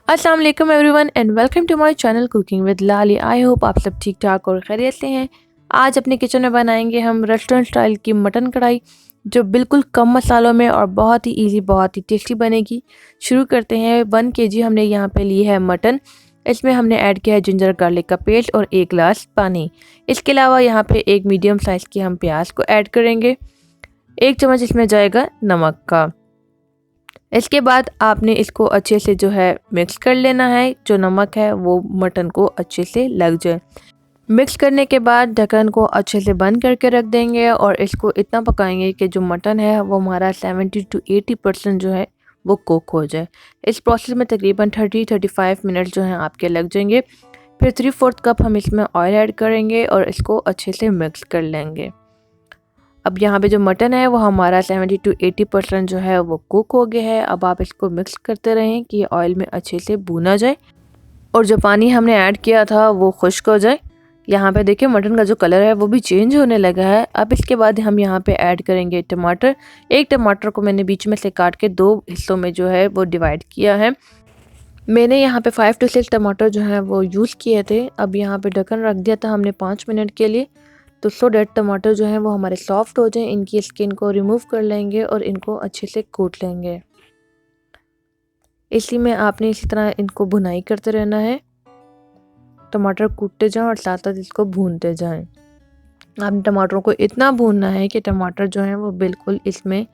अस्सलाम वालेकुम everyone and welcome to my channel cooking with Lali. I hope आप सब ठीक ठाक और खैरियत से हैं। आज अपने किचन में बनाएंगे हम रेस्टोरेंट स्टाइल की मटन कढ़ाई, जो बिल्कुल कम मसालों में और बहुत ही इजी, बहुत ही टेस्टी बनेगी। शुरू करते हैं। 1 kg हमने यहाँ पे ली है मटन। इसमें हमने ऐड किया है जिंजर गार्लिक का पेस्ट और 1 गिलास पानी। इसके अलावा यहाँ पे एक मीडियम साइज़ की हम प्याज को ऐड करेंगे। 1 चम्मच इसमें जाएगा नमक का। इसके बाद आपने इसको अच्छे से जो है मिक्स कर लेना है, जो नमक है वो मटन को अच्छे से लग जाए। मिक्स करने के बाद ढक्कन को अच्छे से बंद करके रख देंगे और इसको इतना पकाएंगे कि जो मटन है वो हमारा 70 to 80% जो है वो कुक हो जाए। इस प्रोसेस में तकरीबन 30-35 मिनट जो हैं आपके लग जाएंगे। फिर 3/4 कप हम इसमें ऑयल ऐड करेंगे और इसको अच्छे से मिक्स कर लेंगे। अब यहाँ पे जो मटन है वो हमारा 70 to 80% जो है वो कुक हो गया है। अब आप इसको मिक्स करते रहें कि ऑयल में अच्छे से भुना जाए और जो पानी हमने ऐड किया था वो खुश्क हो जाए। यहाँ पे देखिए मटन का जो कलर है वो भी चेंज होने लगा है। अब इसके बाद हम यहाँ पे ऐड करेंगे टमाटर। एक टमाटर को मैंने बीच में से काट के 2 हिस्सों में जो है वो डिवाइड किया है। मैंने यहाँ पे 5 to 6 टमाटर जो है वो यूज़ किए थे। अब यहाँ पे ढक्कन रख दिया था हमने 5 मिनट के लिए, तो सो डेट टमाटर जो हैं वो हमारे सॉफ्ट हो जाएं। इनकी स्किन को रिमूव कर लेंगे और इनको अच्छे से कूट लेंगे। इसी में आपने इसी तरह इनको भुनाई करते रहना है। टमाटर कूटते जाएं और साथ साथ इसको भूनते जाएं। आपने टमाटरों को इतना भूनना है कि टमाटर जो हैं वो बिल्कुल इसमें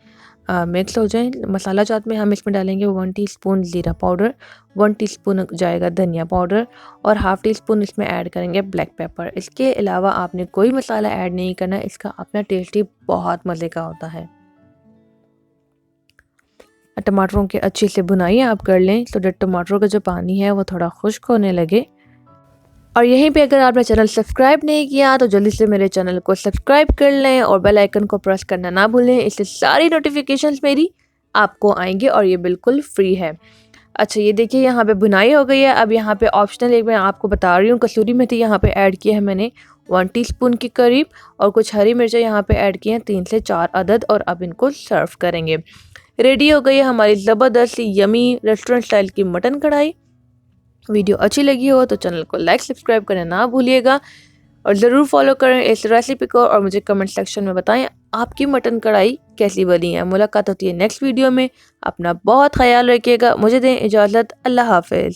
मिक्स हो जाए। मसाला चाट में हम इसमें डालेंगे 1 टीस्पून ज़ीरा पाउडर, 1 टीस्पून जाएगा धनिया पाउडर और हाफ़ टी स्पून इसमें ऐड करेंगे ब्लैक पेपर। इसके अलावा आपने कोई मसाला ऐड नहीं करना, इसका अपना टेस्ट ही बहुत मज़े का होता है। टमाटरों के अच्छे से भुनाई आप कर लें तो टमाटरों का जो पानी है वो थोड़ा खुश्क होने लगे। और यहीं पे अगर आपने चैनल सब्सक्राइब नहीं किया तो जल्दी से मेरे चैनल को सब्सक्राइब कर लें और बेल आइकन को प्रेस करना ना भूलें। इससे सारी नोटिफिकेशंस मेरी आपको आएंगी और ये बिल्कुल फ्री है। अच्छा, ये देखिए यहाँ पे बुनाई हो गई है। अब यहाँ पे ऑप्शनल एक मैं आपको बता रही हूँ, कसूरी मेथी यहाँ पे ऐड की है मैंने 1 टीस्पून के करीब और कुछ हरी मिर्चें यहाँ पे ऐड की हैं 3 से 4 अदद और अब इनको सर्व करेंगे। रेडी हो गई है हमारी ज़बरदस्त यमी रेस्टोरेंट स्टाइल की मटन कढ़ाई। वीडियो अच्छी लगी हो तो चैनल को लाइक सब्सक्राइब करना ना भूलिएगा और ज़रूर फॉलो करें इस रेसिपी को और मुझे कमेंट सेक्शन में बताएं आपकी मटन कढ़ाई कैसी बनी है। मुलाकात होती है नेक्स्ट वीडियो में। अपना बहुत ख्याल रखिएगा। मुझे दें इजाज़त। अल्लाह हाफ़िज़।